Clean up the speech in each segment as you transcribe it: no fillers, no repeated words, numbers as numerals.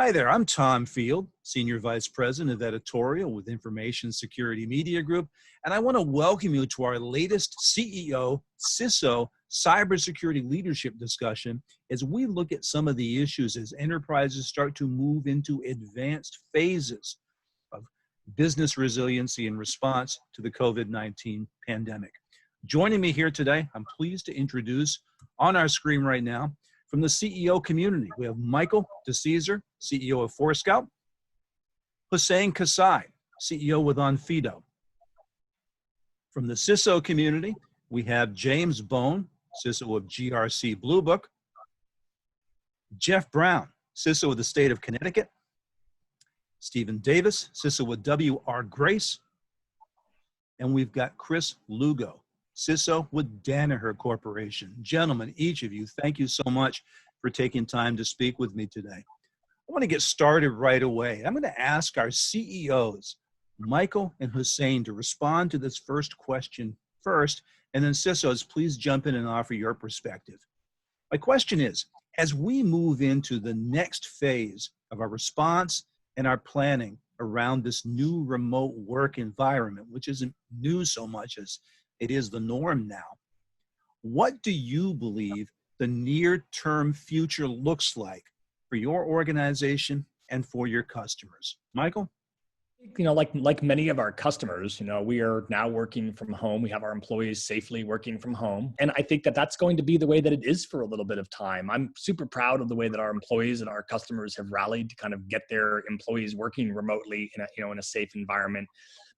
Hi there, I'm Tom Field, Senior Vice President of Editorial with Information Security Media Group, and I want to welcome you to our latest CEO, CISO, Cybersecurity Leadership discussion as we look at some of the issues as enterprises start to move into advanced phases of business resiliency in response to the COVID-19 pandemic. Joining me here today, I'm pleased to introduce on our screen right now, from the CEO community, we have Michael DeCesare, CEO of Forescout, Husayn Kassai, CEO with Onfido. From the CISO community, we have James Bone, CISO of GRC BlueBook, Jeff Brown, CISO of the state of Connecticut, Stephen Davis, CISO with WR Grace, and we've got Chris Lugo, CISO with Danaher Corporation. Gentlemen, each of you, thank you so much for taking time to speak with me today. I want to get started right away. I'm going to ask our CEOs, Michael and Husayn, to respond to this first question first, and then CISOs, please jump in and offer your perspective. My question is, as we move into the next phase of our response and our planning around this new remote work environment, which isn't new so much as it is the norm now, what do you believe the near-term future looks like for your organization and for your customers? Michael? Like many of our customers, we are now working from home. We have our employees safely working from home. And I think that that's going to be the way that it is for a little bit of time. I'm super proud of the way that our employees and our customers have rallied to kind of get their employees working remotely in a safe environment.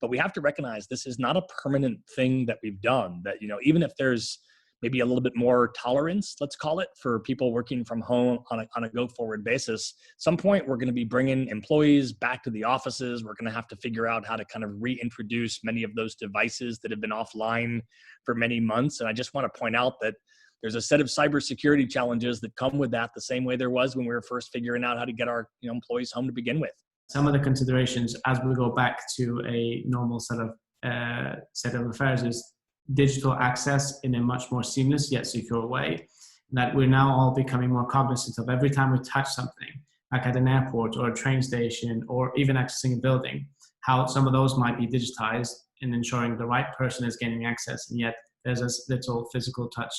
But we have to recognize this is not a permanent thing that we've done, that, even if there's maybe a little bit more tolerance, let's call it, for people working from home on a go-forward basis, at some point we're going to be bringing employees back to the offices. We're going to have to figure out how to kind of reintroduce many of those devices that have been offline for many months. And I just want to point out that there's a set of cybersecurity challenges that come with that, the same way there was when we were first figuring out how to get our employees home to begin with. Some of the considerations as we go back to a normal set of affairs is digital access in a much more seamless yet secure way. That we're now all becoming more cognizant of every time we touch something, like at an airport or a train station or even accessing a building, how some of those might be digitized in ensuring the right person is gaining access, and yet there's as little physical touch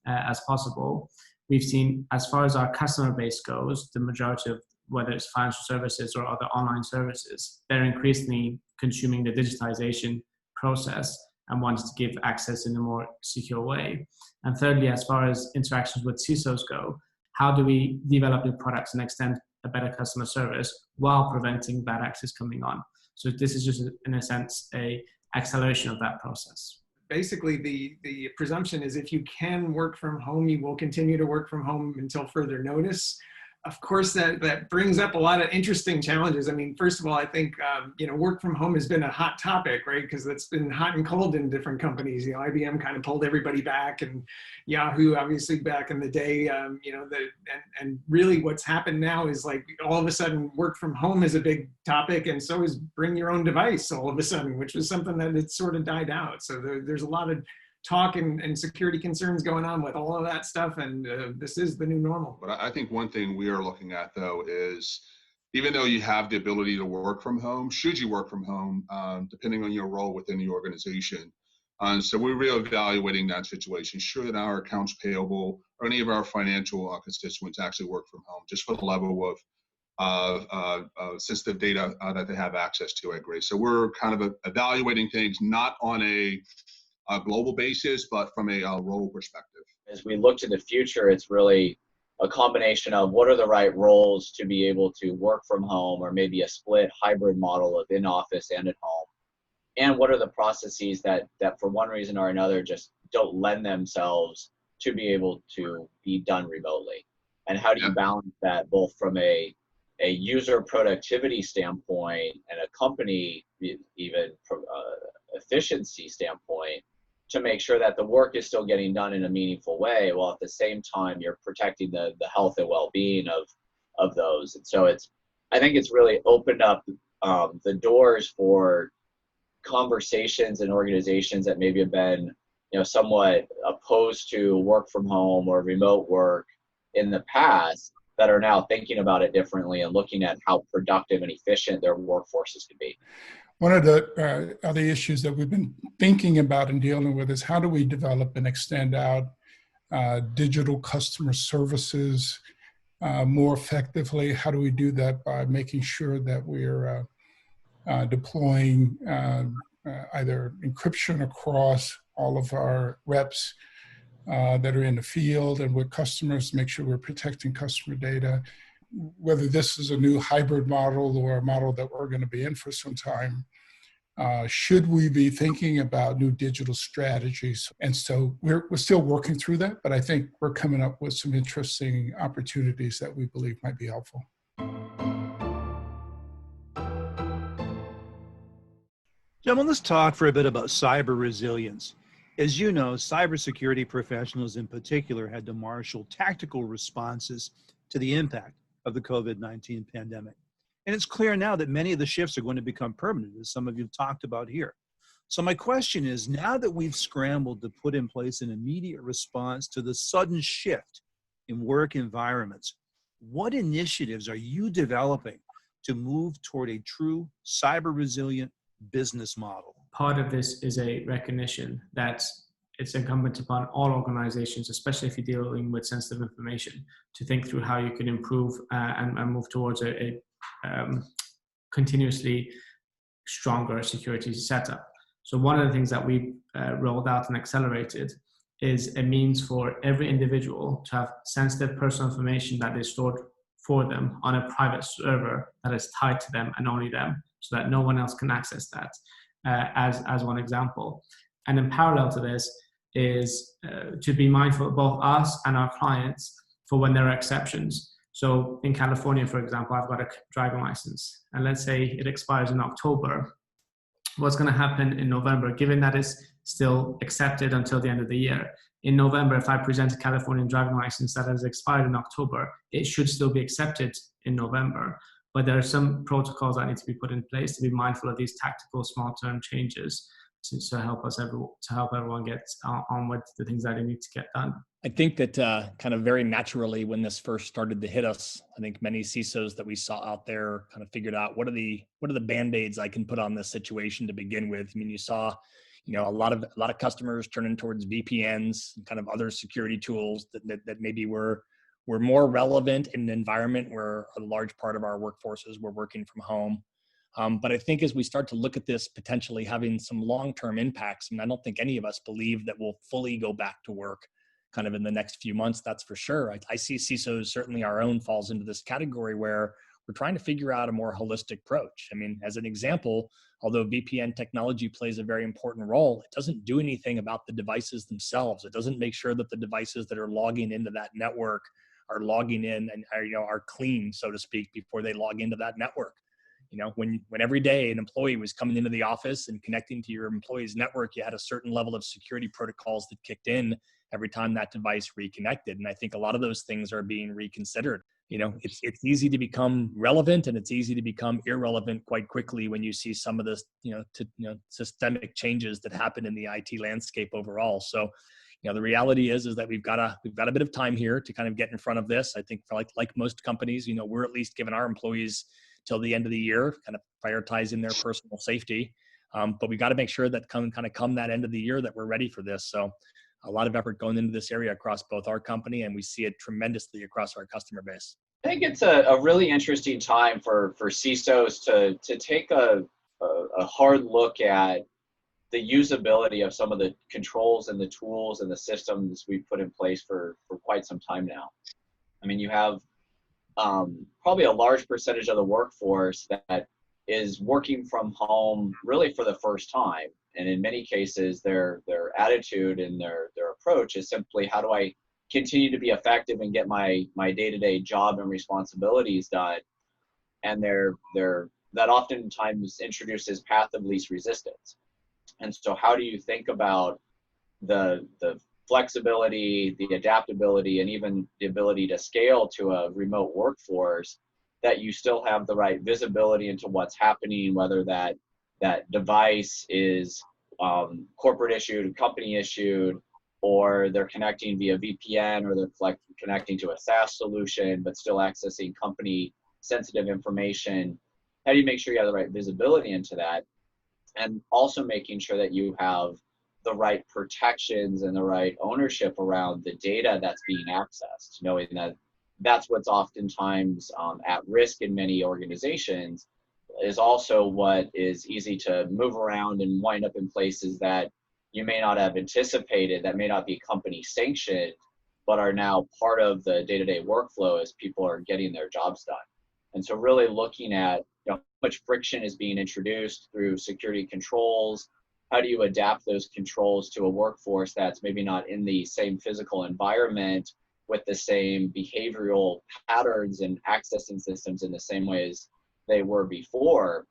as possible. We've seen, as far as our customer base goes, the majority of whether it's financial services or other online services, they're increasingly consuming the digitization process and wants to give access in a more secure way. And thirdly, as far as interactions with CISOs go, how do we develop new products and extend a better customer service while preventing bad access coming on? So this is just, in a sense, a acceleration of that process. Basically, the presumption is if you can work from home, you will continue to work from home until further notice. Of course, that brings up a lot of interesting challenges. I mean, first of all, I think, work from home has been a hot topic, right? Because it's been hot and cold in different companies. IBM kind of pulled everybody back, and Yahoo, obviously, back in the day, and really what's happened now is like all of a sudden work from home is a big topic, and so is bring your own device all of a sudden, which was something that had sort of died out. So there's a lot of talk and security concerns going on with all of that stuff, and this is the new normal. But I think one thing we are looking at, though, is even though you have the ability to work from home, should you work from home, depending on your role within the organization. So we're reevaluating that situation. Should our accounts payable or any of our financial constituents actually work from home, just for the level of sensitive data that they have access to at Grace. So we're kind of evaluating things not on a global basis, but from a role perspective. As we look to the future, it's really a combination of what are the right roles to be able to work from home, or maybe a split hybrid model of in-office and at home. And what are the processes that for one reason or another just don't lend themselves to be able to be done remotely. And how do you balance that both from a user productivity standpoint and a company even efficiency standpoint, to make sure that the work is still getting done in a meaningful way, while at the same time you're protecting the health and well-being of those. And so I think it's really opened up the doors for conversations and organizations that maybe have been somewhat opposed to work from home or remote work in the past, that are now thinking about it differently and looking at how productive and efficient their workforces could be. One of the other issues that we've been thinking about and dealing with is how do we develop and extend out digital customer services more effectively? How do we do that by making sure that we're deploying either encryption across all of our reps that are in the field and with customers, make sure we're protecting customer data, whether this is a new hybrid model or a model that we're going to be in for some time. Should we be thinking about new digital strategies? And so we're still working through that, but I think we're coming up with some interesting opportunities that we believe might be helpful. Gentlemen, let's talk for a bit about cyber resilience. As you know, cybersecurity professionals in particular had to marshal tactical responses to the impact of the COVID-19 pandemic. And it's clear now that many of the shifts are going to become permanent, as some of you have talked about here. So my question is, now that we've scrambled to put in place an immediate response to the sudden shift in work environments, what initiatives are you developing to move toward a true cyber resilient business model? Part of this is a recognition that it's incumbent upon all organizations, especially if you're dealing with sensitive information, to think through how you can improve and move towards a continuously stronger security setup. So one of the things that we rolled out and accelerated is a means for every individual to have sensitive personal information that is stored for them on a private server that is tied to them and only them, so that no one else can access that, as one example. And in parallel to this is to be mindful of both us and our clients for when there are exceptions. So in California, for example, I've got a driving license, and let's say it expires in October. What's going to happen in November, given that it's still accepted until the end of the year? In November, if I present a Californian driving license that has expired in October, it should still be accepted in November. But there are some protocols that need to be put in place to be mindful of these tactical small-term changes to help everyone get on with the things that they need to get done. I think that kind of very naturally, when this first started to hit us, I think many CISOs that we saw out there kind of figured out what are the band-aids I can put on this situation to begin with. I mean, you saw, a lot of customers turning towards VPNs and kind of other security tools that maybe were more relevant in an environment where a large part of our workforces were working from home. But I think as we start to look at this potentially having some long-term impacts, I don't think any of us believe that we'll fully go back to work kind of in the next few months, that's for sure. I see CISOs, certainly our own, falls into this category where we're trying to figure out a more holistic approach. I mean, as an example, although VPN technology plays a very important role, it doesn't do anything about the devices themselves. It doesn't make sure that the devices that are logging into that network are logging in and are clean, so to speak, before they log into that network. When every day an employee was coming into the office and connecting to your employee's network, you had a certain level of security protocols that kicked in every time that device reconnected. And I think a lot of those things are being reconsidered. It's easy to become relevant and it's easy to become irrelevant quite quickly when you see some of this, systemic changes that happen in the IT landscape overall. So, the reality is that we've got a bit of time here to kind of get in front of this. I think for like most companies, we're at least giving our employees till the end of the year, kind of prioritizing their personal safety. But we got to make sure that come that end of the year that we're ready for this. So a lot of effort going into this area across both our company, and we see it tremendously across our customer base. I think it's a really interesting time for CISOs to take a hard look at the usability of some of the controls and the tools and the systems we've put in place for quite some time now. I mean, you have probably a large percentage of the workforce that is working from home really for the first time. And in many cases, their attitude and their approach is simply, how do I continue to be effective and get my day-to-day job and responsibilities done? And that oftentimes introduces path of least resistance. And so how do you think about the flexibility, the adaptability, and even the ability to scale to a remote workforce, that you still have the right visibility into what's happening, whether that device is corporate issued, company issued, or they're connecting via VPN, or they're connecting to a SaaS solution, but still accessing company sensitive information. How do you make sure you have the right visibility into that? And also making sure that you have the right protections and the right ownership around the data that's being accessed, knowing that that's what's oftentimes at risk in many organizations, is also what is easy to move around and wind up in places that you may not have anticipated, that may not be company sanctioned, but are now part of the day-to-day workflow as people are getting their jobs done. And so really looking at, how much friction is being introduced through security controls. How do you adapt those controls to a workforce that's maybe not in the same physical environment with the same behavioral patterns and accessing systems in the same ways they were before?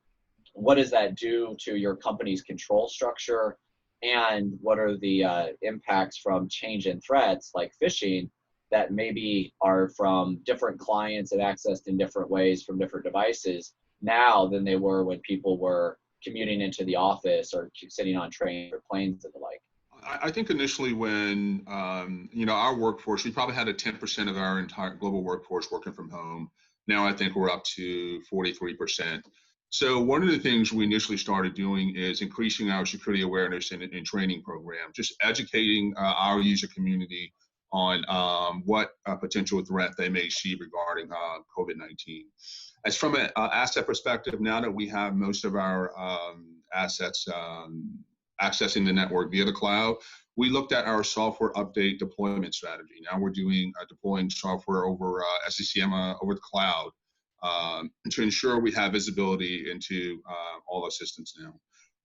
What does that do to your company's control structure? And what are the impacts from change in threats like phishing that maybe are from different clients and accessed in different ways from different devices now than they were when people were commuting into the office or sitting on trains or planes and the like? I think initially when, our workforce, we probably had 10% of our entire global workforce working from home. Now I think we're up to 43%. So one of the things we initially started doing is increasing our security awareness and training program, just educating our user community on what potential threat they may see regarding COVID-19. As from an asset perspective, now that we have most of our assets accessing the network via the cloud, we looked at our software update deployment strategy. Now we're deploying software over SCCM over the cloud to ensure we have visibility into all our systems now.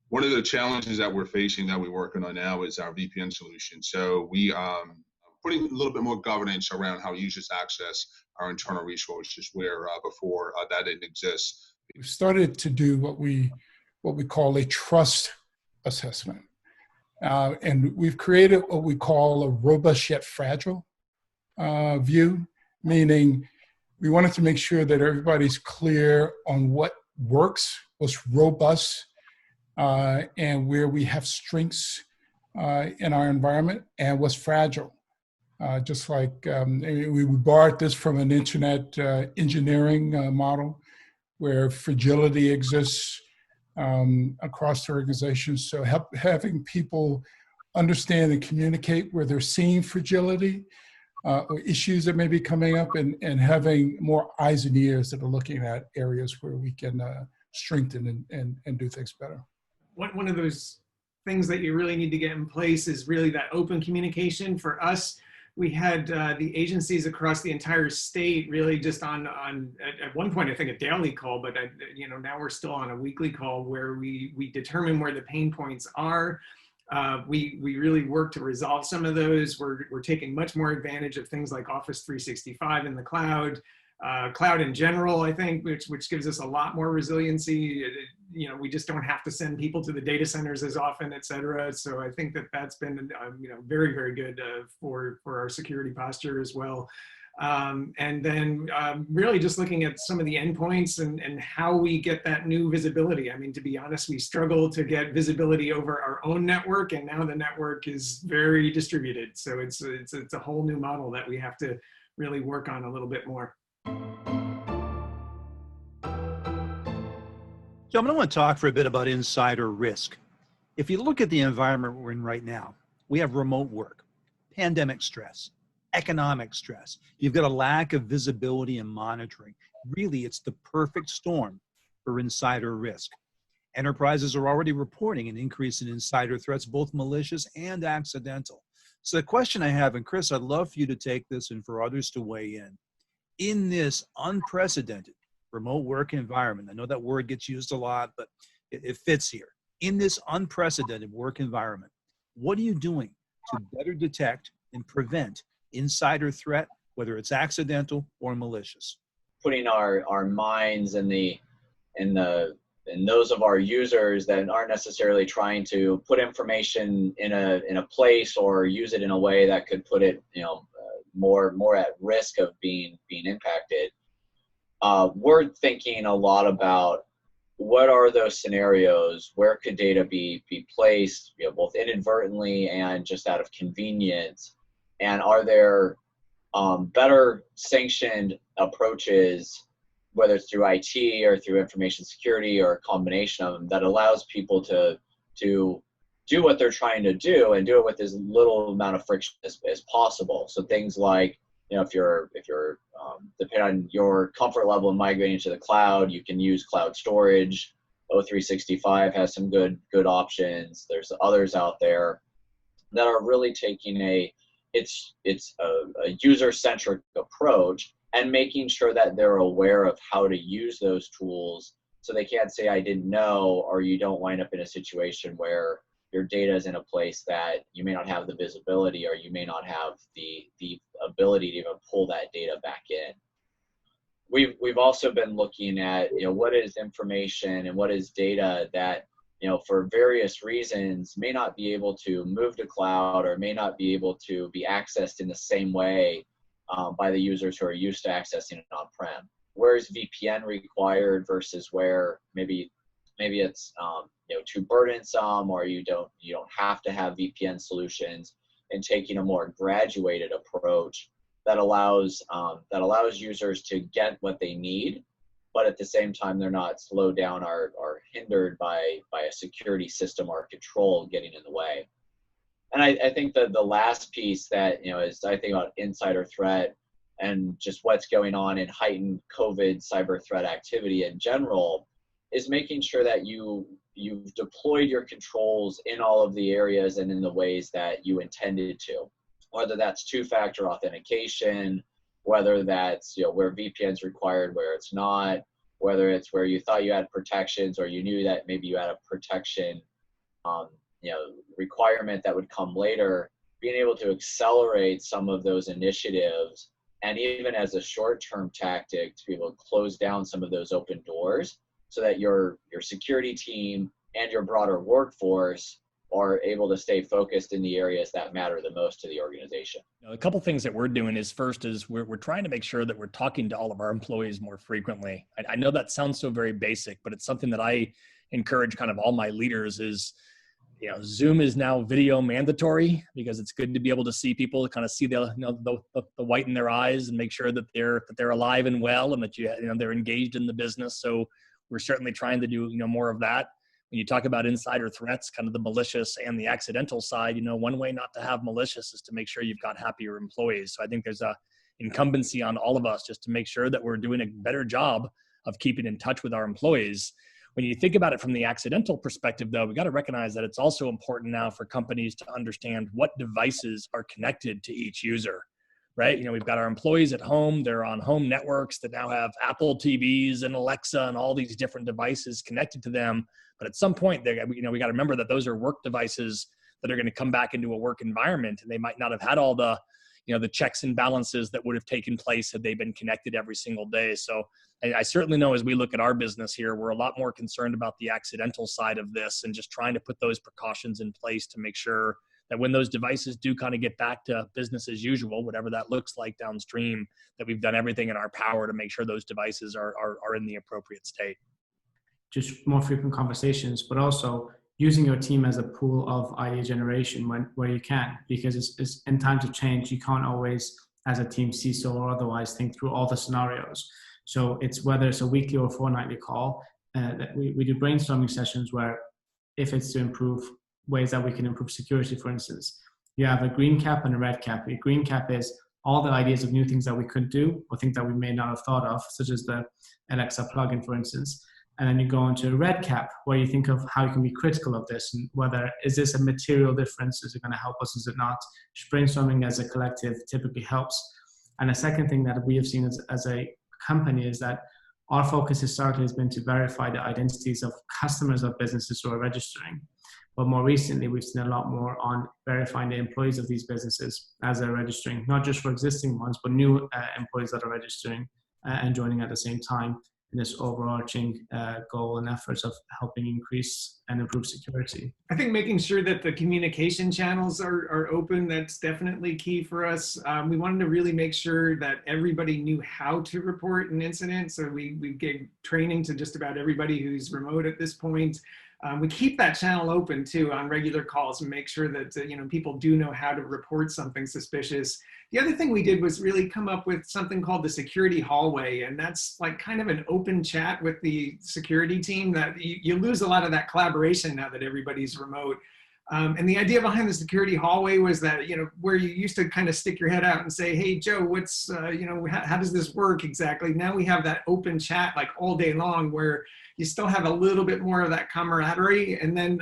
One of the challenges that we're facing that we're working on now is our VPN solution. So we putting a little bit more governance around how users access our internal resources, where before that didn't exist. We've started to do what we call a trust assessment. And we've created what we call a robust yet fragile view, meaning we wanted to make sure that everybody's clear on what works, what's robust, and where we have strengths in our environment, and what's fragile. Just like we borrowed this from an internet engineering model where fragility exists across the organization. So having people understand and communicate where they're seeing fragility or issues that may be coming up, and having more eyes and ears that are looking at areas where we can strengthen and do things better. One of those things that you really need to get in place is really that open communication. For us, we had the agencies across the entire state really just on at one point, I think a daily call, but now we're still on a weekly call where we determine where the pain points are. We really work to resolve some of those. We're taking much more advantage of things like Office 365 in the cloud, cloud in general, I think, which gives us a lot more resiliency. We just don't have to send people to the data centers as often, et cetera. So I think that's been, very, very good for our security posture as well. And then really just looking at some of the endpoints and how we get that new visibility. I mean, to be honest, we struggle to get visibility over our own network, and now the network is very distributed. So it's a whole new model that we have to really work on a little bit more. So I'm going to want to talk for a bit about insider risk. If you look at the environment we're in right now, we have remote work, pandemic stress, economic stress. You've got a lack of visibility and monitoring. Really, it's the perfect storm for insider risk. Enterprises are already reporting an increase in insider threats, both malicious and accidental. So the question I have, and Chris, I'd love for you to take this and for others to weigh in this unprecedented remote work environment. I know that word gets used a lot, but it fits here. In this unprecedented work environment, what are you doing to better detect and prevent insider threat, whether it's accidental or malicious? Putting our minds in those of our users that aren't necessarily trying to put information in a place or use it in a way that could put it, more at risk of being impacted. We're thinking a lot about what are those scenarios? Where could data be placed, both inadvertently and just out of convenience? And are there better sanctioned approaches, whether it's through IT or through information security or a combination of them, that allows people to do what they're trying to do and do it with as little amount of friction as possible? So things like, if you're depending on your comfort level in migrating to the cloud, you can use cloud storage. O365 has some good options. There's others out there that are really taking a user-centric approach and making sure that they're aware of how to use those tools, so they can't say, I didn't know, or you don't wind up in a situation where your data is in a place that you may not have the visibility, or you may not have the ability to even pull that data back in. We've also been looking at, what is information and what is data that, for various reasons may not be able to move to cloud, or may not be able to be accessed in the same way by the users who are used to accessing it on-prem. Where is VPN required versus where maybe it's too burdensome, or you don't have to have VPN solutions, and taking a more graduated approach that allows users to get what they need, but at the same time they're not slowed down or hindered by a security system or control getting in the way. And I think that the last piece that, is I think about insider threat and just what's going on in heightened COVID cyber threat activity in general, is making sure that you've deployed your controls in all of the areas and in the ways that you intended to, whether that's two-factor authentication, whether that's where VPN's required, where it's not, whether it's where you thought you had protections, or you knew that maybe you had a protection requirement that would come later. Being able to accelerate some of those initiatives, and even as a short-term tactic, to be able to close down some of those open doors, so that your security team and your broader workforce are able to stay focused in the areas that matter the most to the organization. A couple things that we're doing is, first is we're trying to make sure that we're talking to all of our employees more frequently. I know that sounds so very basic, but it's something that I encourage kind of all my leaders is, Zoom is now video mandatory, because it's good to be able to see people, kind of see the white in their eyes, and make sure that they're alive and well, and that they're engaged in the business. So we're certainly trying to do more of that. When you talk about insider threats, kind of the malicious and the accidental side, one way not to have malicious is to make sure you've got happier employees. So I think there's a incumbency on all of us just to make sure that we're doing a better job of keeping in touch with our employees. When you think about it from the accidental perspective, though, we got to recognize that it's also important now for companies to understand what devices are connected to each user, right? We've got our employees at home. They're on home networks that now have Apple TVs and Alexa and all these different devices connected to them. But at some point, we got to remember that those are work devices that are going to come back into a work environment, and they might not have had all the checks and balances that would have taken place had they been connected every single day. So I certainly know, as we look at our business here, we're a lot more concerned about the accidental side of this, and just trying to put those precautions in place to make sure that when those devices do kind of get back to business as usual, whatever that looks like downstream, that we've done everything in our power to make sure those devices are in the appropriate state. Just more frequent conversations, but also using your team as a pool of idea generation where you can, because it's in times of change, you can't always, as a team CISO or otherwise, think through all the scenarios. So it's whether it's a weekly or fortnightly call, that we do brainstorming sessions where, if it's to improve ways that we can improve security, for instance, you have a green cap and a red cap. A green cap is all the ideas of new things that we could do, or things that we may not have thought of, such as the Alexa plugin, for instance. And then you go into a red cap, where you think of how you can be critical of this, and whether, is this a material difference? Is it going to help us? Is it not? Brainstorming as a collective typically helps. And the second thing that we have seen as a company is that our focus historically has been to verify the identities of customers of businesses who are registering. But more recently, we've seen a lot more on verifying the employees of these businesses as they're registering, not just for existing ones, but new employees that are registering and joining at the same time. in this overarching goal and efforts of helping increase and improve security. I think making sure that the communication channels are open, that's definitely key for us. We wanted to really make sure that everybody knew how to report an incident. So we gave training to just about everybody who's remote at this point. We keep that channel open too on regular calls and make sure that people do know how to report something suspicious. The other thing we did was really come up with something called the security hallway, and that's like kind of an open chat with the security team that you lose a lot of that collaboration now that everybody's remote. And the idea behind the security hallway was that, where you used to kind of stick your head out and say, hey, Joe, what's, how does this work exactly? Now we have that open chat like all day long where you still have a little bit more of that camaraderie. And then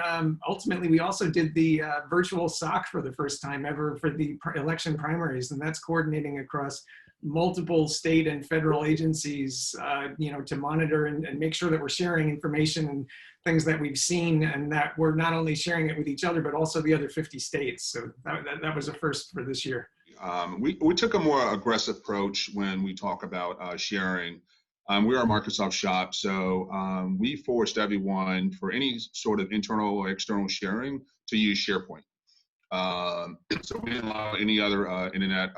ultimately, we also did the virtual SOC for the first time ever for the election primaries. And that's coordinating across multiple state and federal agencies, to monitor and make sure that we're sharing information and things that we've seen, and that we're not only sharing it with each other, but also the other 50 states. So that was a first for this year. We took a more aggressive approach when we talk about sharing. We are a Microsoft shop, so we forced everyone for any sort of internal or external sharing to use SharePoint. So we didn't allow any other internet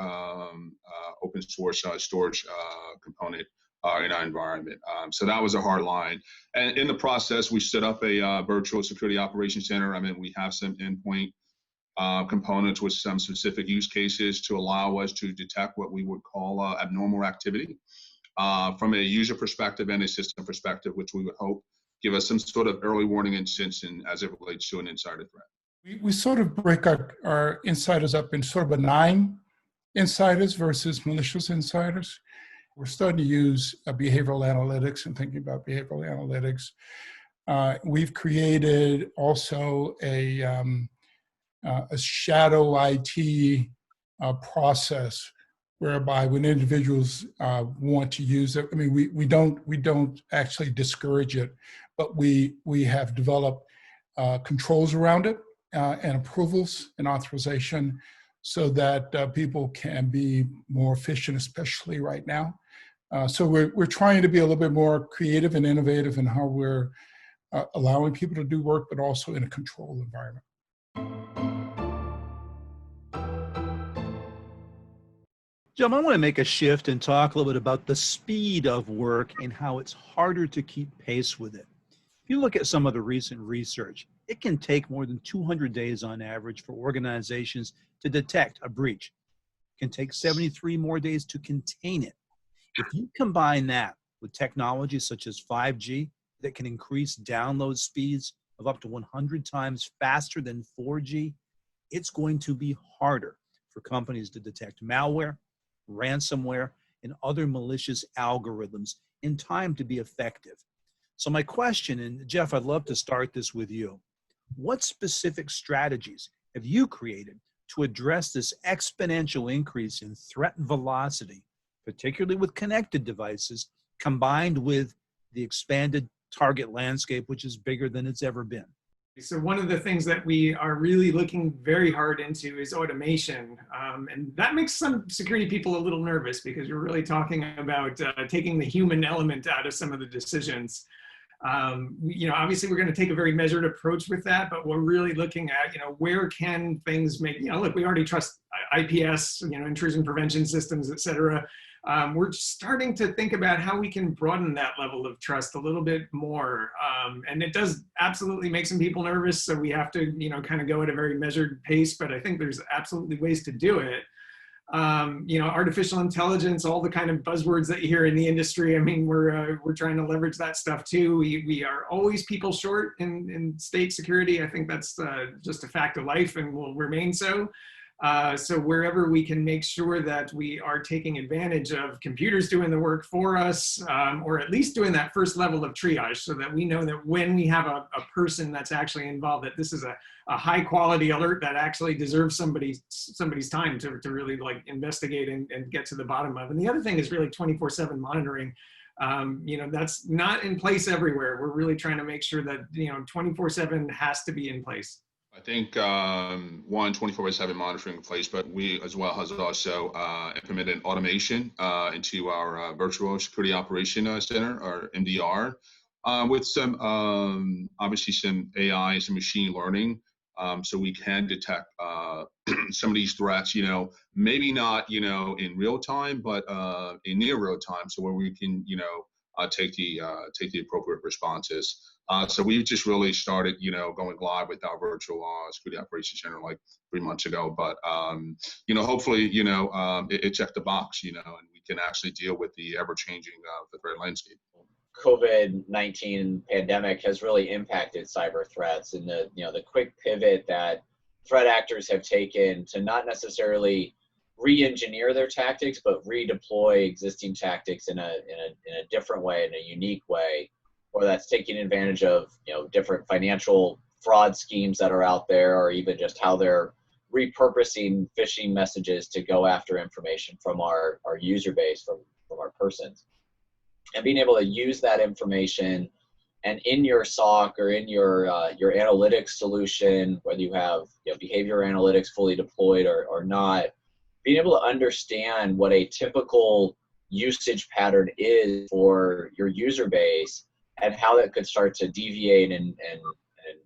open source storage component in our environment. So that was a hard line. And in the process, we set up a virtual security operations center. I mean, we have some endpoint components with some specific use cases to allow us to detect what we would call abnormal activity from a user perspective and a system perspective, which we would hope give us some sort of early warning instance as it relates to an insider threat. We sort of break our insiders up in sort of benign insiders versus malicious insiders. We're starting to use behavioral analytics and thinking about behavioral analytics. We've created also a shadow IT process whereby when individuals want to use it, I mean, we don't actually discourage it, but we have developed controls around it and approvals and authorization so that people can be more efficient, especially right now. So we're trying to be a little bit more creative and innovative in how we're allowing people to do work, but also in a controlled environment. Jim, I want to make a shift and talk a little bit about the speed of work and how it's harder to keep pace with it. If you look at some of the recent research, it can take more than 200 days on average for organizations to detect a breach. It can take 73 more days to contain it. If you combine that with technology such as 5G that can increase download speeds of up to 100 times faster than 4G, it's going to be harder for companies to detect malware, ransomware, and other malicious algorithms in time to be effective. So my question, and Jeff, I'd love to start this with you. What specific strategies have you created to address this exponential increase in threat velocity, particularly with connected devices, combined with the expanded target landscape, which is bigger than it's ever been? So one of the things that we are really looking very hard into is automation. And that makes some security people a little nervous because we're really talking about taking the human element out of some of the decisions. Obviously we're going to take a very measured approach with that, but we're really looking at, where can things make, look, we already trust IPS, intrusion prevention systems, et cetera. We're starting to think about how we can broaden that level of trust a little bit more. And it does absolutely make some people nervous. So we have to, kind of go at a very measured pace, but I think there's absolutely ways to do it. Artificial intelligence, all the kind of buzzwords that you hear in the industry. I mean, we're trying to leverage that stuff too. We are always people short in state security. I think that's just a fact of life and will remain so. So wherever we can make sure that we are taking advantage of computers doing the work for us, or at least doing that first level of triage so that we know that when we have a person that's actually involved, that this is a high quality alert that actually deserves somebody's time to really like investigate and get to the bottom of. And the other thing is really 24/7 monitoring. That's not in place everywhere. We're really trying to make sure that, 24/7 has to be in place. I think one 24/7 monitoring in place, but we as well has also implemented automation into our virtual security operation center, or MDR, with some obviously some AI, some machine learning, so we can detect some of these threats. Maybe not in real time, but in near real time, so where we can take the appropriate responses. So we just really started, going live with our virtual security operations center like 3 months ago. But hopefully, it checked the box, and we can actually deal with the ever-changing the threat landscape. COVID-19 pandemic has really impacted cyber threats, and the quick pivot that threat actors have taken to not necessarily re-engineer their tactics, but redeploy existing tactics in a different way, in a unique way, or that's taking advantage of different financial fraud schemes that are out there, or even just how they're repurposing phishing messages to go after information from our user base, from our persons, and being able to use that information and in your SOC or in your analytics solution, whether you have behavior analytics fully deployed or not, being able to understand what a typical usage pattern is for your user base and how that could start to deviate and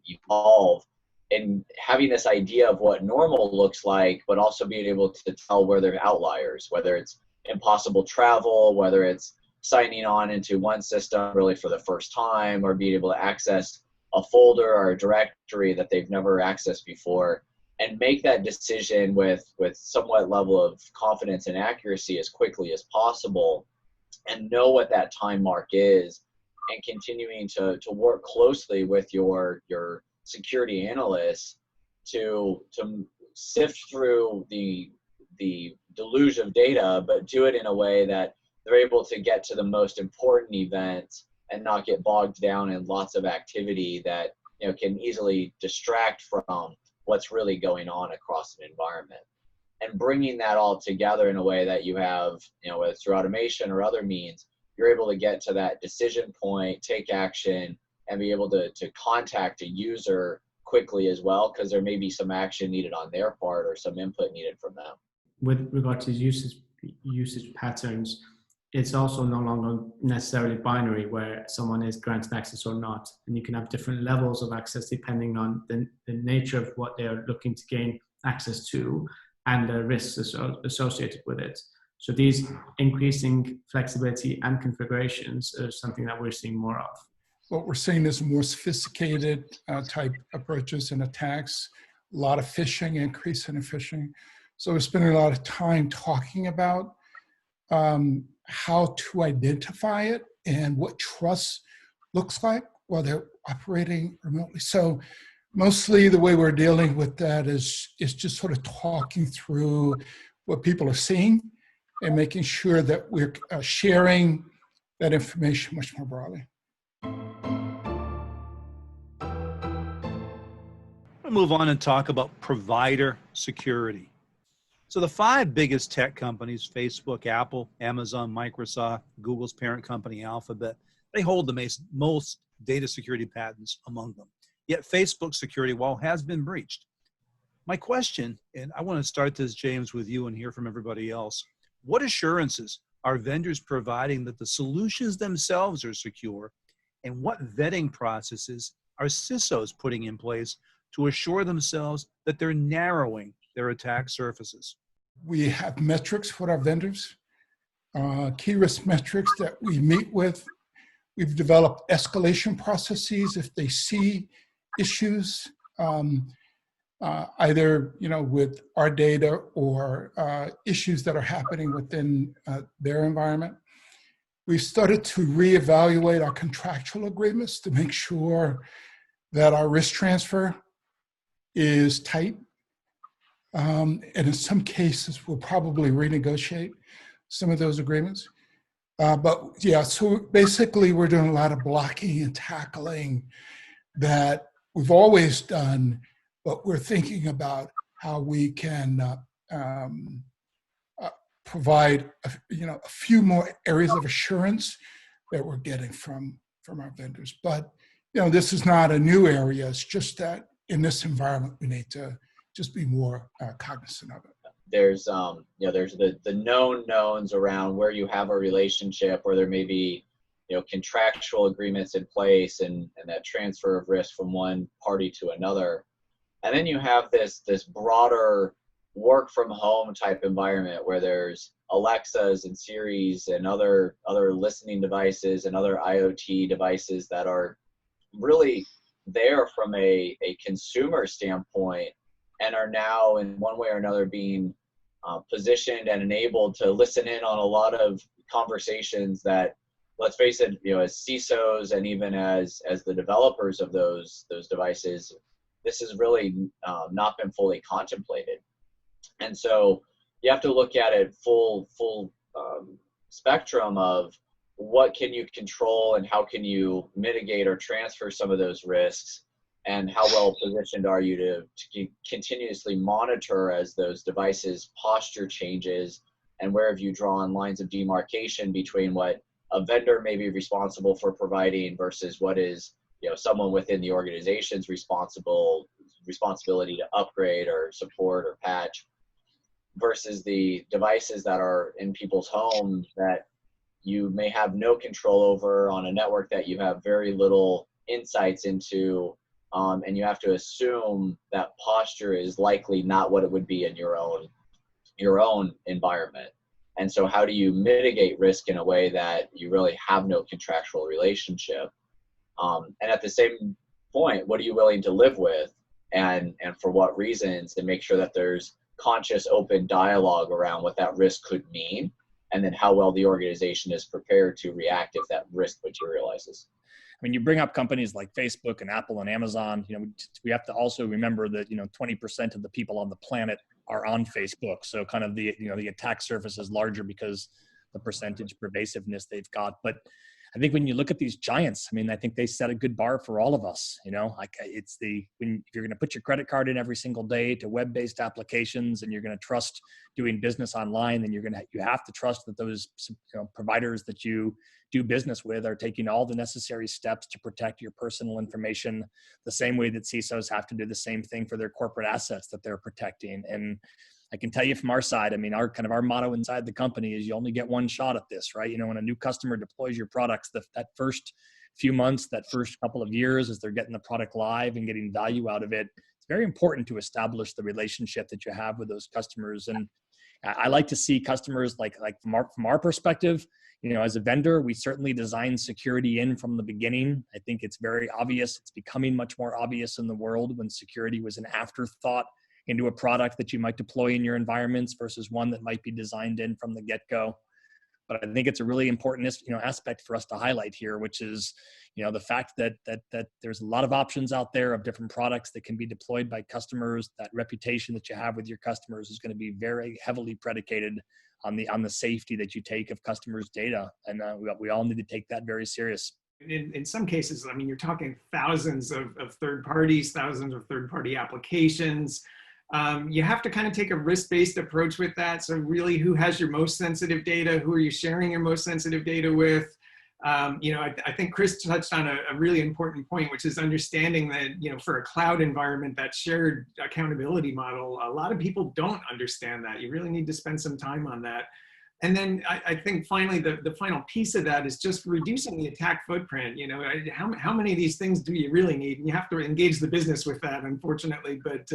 evolve, and having this idea of what normal looks like, but also being able to tell where there are outliers, whether it's impossible travel, whether it's signing on into one system really for the first time, or being able to access a folder or a directory that they've never accessed before, and make that decision with somewhat level of confidence and accuracy as quickly as possible, and know what that time mark is, and continuing to work closely with your security analysts to sift through the deluge of data, but do it in a way that they're able to get to the most important events and not get bogged down in lots of activity that can easily distract from what's really going on across an environment. And bringing that all together in a way that you have, whether it's through automation or other means, you're able to get to that decision point, take action, and be able to contact a user quickly as well, because there may be some action needed on their part or some input needed from them. With regard to usage patterns, it's also no longer necessarily binary where someone is granted access or not. And you can have different levels of access depending on the nature of what they're looking to gain access to and the risks associated with it. So these increasing flexibility and configurations are something that we're seeing more of. What we're seeing is more sophisticated type approaches and attacks, a lot of phishing, increase in phishing. So we're spending a lot of time talking about how to identify it and what trust looks like while they're operating remotely. So mostly the way we're dealing with that is just sort of talking through what people are seeing and making sure that we're sharing that information much more broadly. We'll move on and talk about provider security. So the 5 biggest tech companies, Facebook, Apple, Amazon, Microsoft, Google's parent company, Alphabet, they hold the most data security patents among them. Yet Facebook security wall has been breached. My question, and I want to start this, James, with you and hear from everybody else. What assurances are vendors providing that the solutions themselves are secure? And what vetting processes are CISOs putting in place to assure themselves that they're narrowing their attack surfaces? We have metrics for our vendors, key risk metrics that we meet with. We've developed escalation processes if they see issues, either with our data or issues that are happening within their environment. We've started to reevaluate our contractual agreements to make sure that our risk transfer is tight. And in some cases, we'll probably renegotiate some of those agreements. But yeah, so basically we're doing a lot of blocking and tackling that we've always done, but we're thinking about how we can provide a few more areas of assurance that we're getting from our vendors. But this is not a new area. It's just that in this environment, we need to just be more cognizant of it. There's there's the known knowns around where you have a relationship, where there may be contractual agreements in place and that transfer of risk from one party to another. And then you have this broader work from home type environment where there's Alexas and Siris and other listening devices and other IoT devices that are really there from a consumer standpoint and are now in one way or another being positioned and enabled to listen in on a lot of conversations that, let's face it, as CISOs and even as the developers of those devices, this has really not been fully contemplated. And so you have to look at it full spectrum of what can you control and how can you mitigate or transfer some of those risks, and how well positioned are you to continuously monitor as those devices posture changes, and where have you drawn lines of demarcation between what a vendor may be responsible for providing versus what is someone within the organization's responsibility to upgrade or support or patch, versus the devices that are in people's homes that you may have no control over on a network that you have very little insights into, and you have to assume that posture is likely not what it would be in your own environment. And so how do you mitigate risk in a way that you really have no contractual relationship? And at the same point, what are you willing to live with, and for what reasons, and make sure that there's conscious, open dialogue around what that risk could mean, and then how well the organization is prepared to react if that risk materializes. I mean, you bring up companies like Facebook and Apple and Amazon. We have to also remember that 20% of the people on the planet are on Facebook. So kind of the attack surface is larger because the percentage pervasiveness they've got. But I think when you look at these giants, I mean, I think they set a good bar for all of if you're going to put your credit card in every single day to web-based applications, and you're going to trust doing business online, then you have to trust that those providers that you do business with are taking all the necessary steps to protect your personal information, the same way that CISOs have to do the same thing for their corporate assets that they're protecting. And I can tell you from our side, I mean, our motto inside the company is you only get one shot at this, right? When a new customer deploys your products, that first few months, that first couple of years, as they're getting the product live and getting value out of it, it's very important to establish the relationship that you have with those customers. And I like to see customers like from our perspective, as a vendor, we certainly design security in from the beginning. I think it's very obvious. It's becoming much more obvious in the world when security was an afterthought into a product that you might deploy in your environments versus one that might be designed in from the get-go. But I think it's a really important aspect for us to highlight here, which is the fact that there's a lot of options out there of different products that can be deployed by customers. That reputation that you have with your customers is going to be very heavily predicated on the safety that you take of customers' data, and we all need to take that very serious. In some cases, I mean, you're talking thousands of third parties, thousands of third-party applications. You have to kind of take a risk-based approach with that. So really, who has your most sensitive data? Who are you sharing your most sensitive data with? I think Chris touched on a really important point, which is understanding that, for a cloud environment, that shared accountability model, a lot of people don't understand that. You really need to spend some time on that. And then I think finally, the final piece of that is just reducing the attack footprint. How many of these things do you really need? And you have to engage the business with that, unfortunately. But,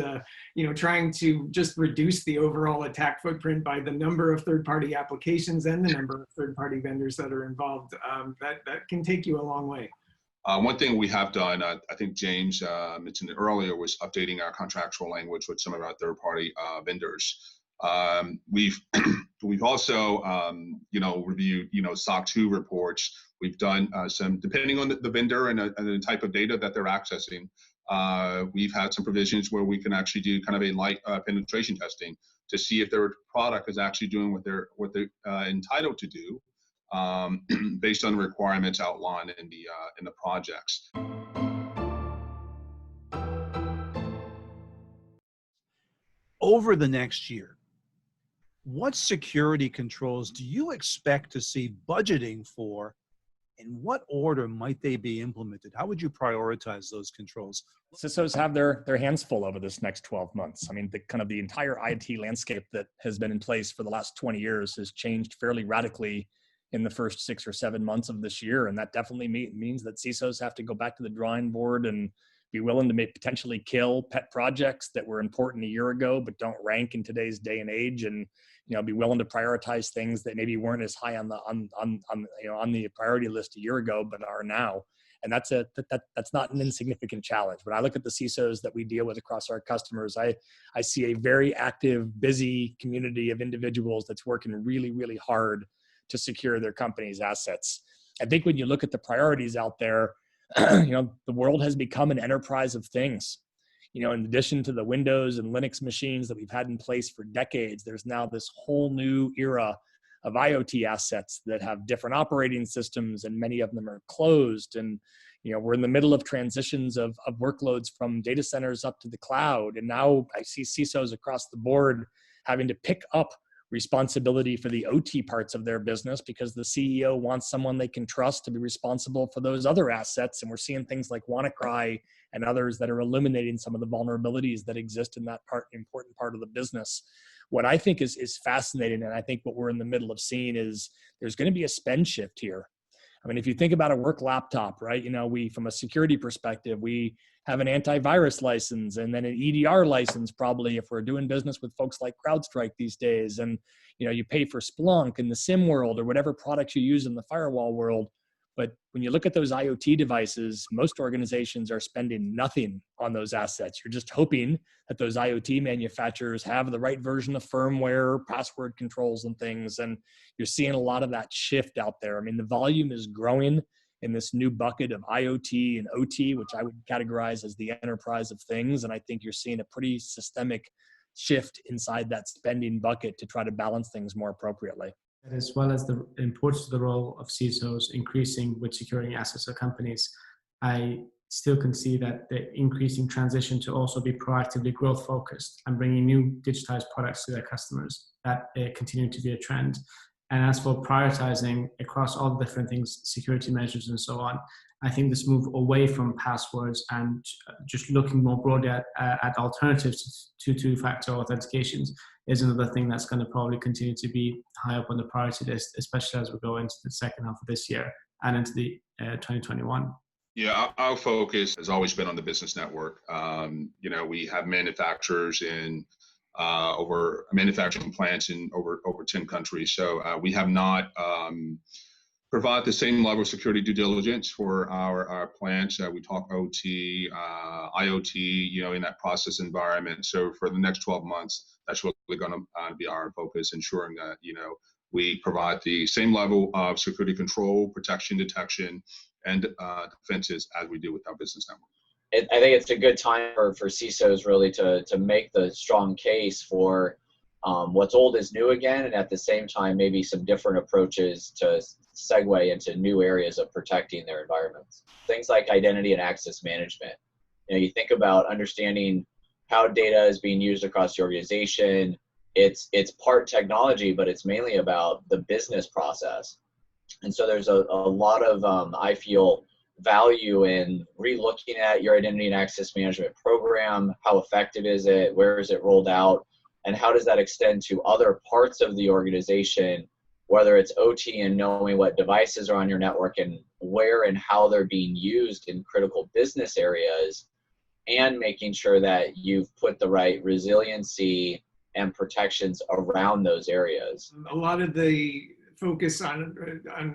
trying to just reduce the overall attack footprint by the number of third-party applications and the number of third-party vendors that are involved, that can take you a long way. One thing we have done, I think James mentioned it earlier, was updating our contractual language with some of our third-party vendors. We've also, reviewed, SOC 2 reports. We've done some, depending on the vendor and the type of data that they're accessing, we've had some provisions where we can actually do kind of a light penetration testing to see if their product is actually doing what they're entitled to do, based on the requirements outlined in the projects. Over the next year, what security controls do you expect to see budgeting for In what order might they be implemented? How would you prioritize those controls? CISOs have their hands full over this next 12 months. I mean, the entire IT landscape that has been in place for the last 20 years has changed fairly radically in the first 6 or 7 months of this year. And that definitely means that CISOs have to go back to the drawing board and be willing to potentially kill pet projects that were important a year ago, but don't rank in today's day and age. And, be willing to prioritize things that maybe weren't as high on the priority list a year ago, but are now. And that's not an insignificant challenge. When I look at the CISOs that we deal with across our customers, I see a very active, busy community of individuals that's working really, really hard to secure their company's assets. I think when you look at the priorities out there, the world has become an enterprise of things. In addition to the Windows and Linux machines that we've had in place for decades, there's now this whole new era of IoT assets that have different operating systems, and many of them are closed. And, we're in the middle of transitions of workloads from data centers up to the cloud. And now I see CISOs across the board having to pick up responsibility for the OT parts of their business because the CEO wants someone they can trust to be responsible for those other assets. And we're seeing things like WannaCry and others that are illuminating some of the vulnerabilities that exist in that important part of the business. What I think is fascinating, and I think what we're in the middle of seeing, is there's going to be a spend shift here. I mean, if you think about a work laptop, right? We, from a security perspective, we have an antivirus license and then an EDR license, probably, if we're doing business with folks like CrowdStrike these days. And, you pay for Splunk in the SIM world or whatever products you use in the firewall world. But when you look at those IoT devices, most organizations are spending nothing on those assets. You're just hoping that those IoT manufacturers have the right version of firmware, password controls and things. And you're seeing a lot of that shift out there. I mean, the volume is growing in this new bucket of IoT and OT, which I would categorize as the enterprise of things. And I think you're seeing a pretty systemic shift inside that spending bucket to try to balance things more appropriately. As well as the importance of the role of CISOs increasing with securing assets of companies, I still can see that the increasing transition to also be proactively growth focused and bringing new digitized products to their customers, that continue to be a trend. And as for prioritizing across all the different things, security measures and so on, I think this move away from passwords and just looking more broadly at alternatives to two-factor authentications is another thing that's going to probably continue to be high up on the priority list, especially as we go into the second half of this year and into the 2021. Yeah, our focus has always been on the business network. We have manufacturers in manufacturing plants in over 10 countries. So we have not provide the same level of security due diligence for our plants. We talk OT, IoT, in that process environment. So for the next 12 months, that's really going to be our focus, ensuring that, we provide the same level of security control, protection, detection, and defenses as we do with our business network. I think it's a good time for CISOs really to make the strong case for what's old is new again, and at the same time, maybe some different approaches to segue into new areas of protecting their environments. Things like identity and access management. You think about understanding how data is being used across the organization. It's part technology, but it's mainly about the business process. And so there's a lot of, I feel, value in re-looking at your identity and access management program. How effective is it? Where is it rolled out? And how does that extend to other parts of the organization, whether it's OT and knowing what devices are on your network and where and how they're being used in critical business areas, and making sure that you've put the right resiliency and protections around those areas. A lot of the focus on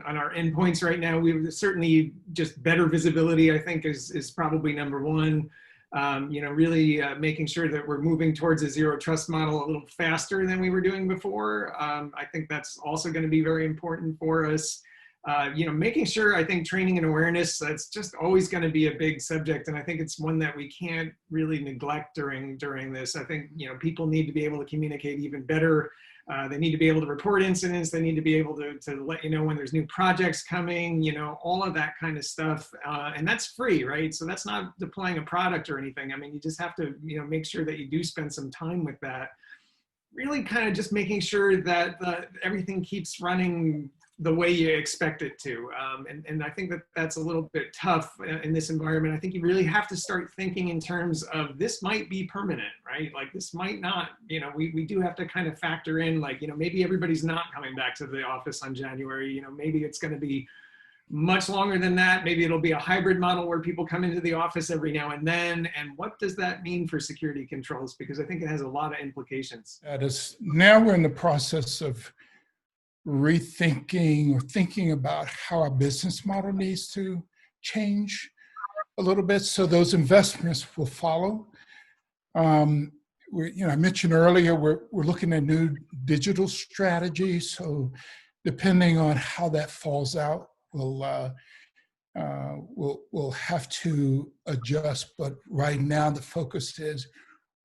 our endpoints right now, we certainly just better visibility, I think, is probably number one. Really making sure that we're moving towards a zero trust model a little faster than we were doing before. I think that's also going to be very important for us. Making sure, I think, training and awareness, that's just always going to be a big subject. And I think it's one that we can't really neglect during this. I think, people need to be able to communicate even better. They need to be able to report incidents. They need to be able to let you know when there's new projects coming, all of that kind of stuff. And that's free, right? So that's not deploying a product or anything. I mean, you just have to, make sure that you do spend some time with that. Really kind of just making sure that everything keeps running the way you expect it to. And I think that that's a little bit tough in this environment. I think you really have to start thinking in terms of this might be permanent, right? Like this might not, we do have to kind of factor in like, maybe everybody's not coming back to the office on January, maybe it's going to be much longer than that. Maybe it'll be a hybrid model where people come into the office every now and then. And what does that mean for security controls? Because I think it has a lot of implications. That is, now we're in the process of rethinking or thinking about how our business model needs to change a little bit, so those investments will follow. I mentioned earlier we're looking at new digital strategies. So depending on how that falls out, we'll have to adjust. But right now the focus is,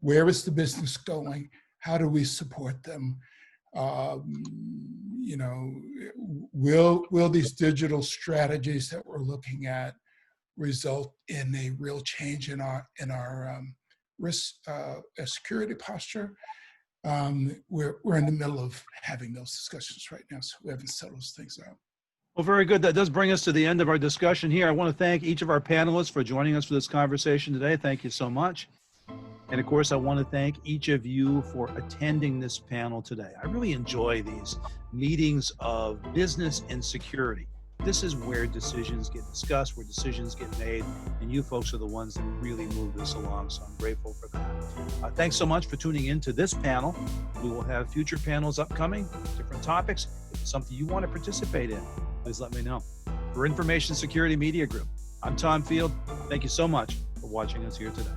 where is the business going? How do we support them? Will these digital strategies that we're looking at result in a real change in our risk security posture? We're in the middle of having those discussions right now, so we haven't settled those things out. Well, very good. That does bring us to the end of our discussion here. I want to thank each of our panelists for joining us for this conversation today. Thank you so much. And of course, I want to thank each of you for attending this panel today. I really enjoy these meetings of business and security. This is where decisions get discussed, where decisions get made, and you folks are the ones that really move this along, so I'm grateful for that. Thanks so much for tuning in to this panel. We will have future panels upcoming, different topics. If it's something you want to participate in, please let me know. For Information Security Media Group, I'm Tom Field. Thank you so much for watching us here today.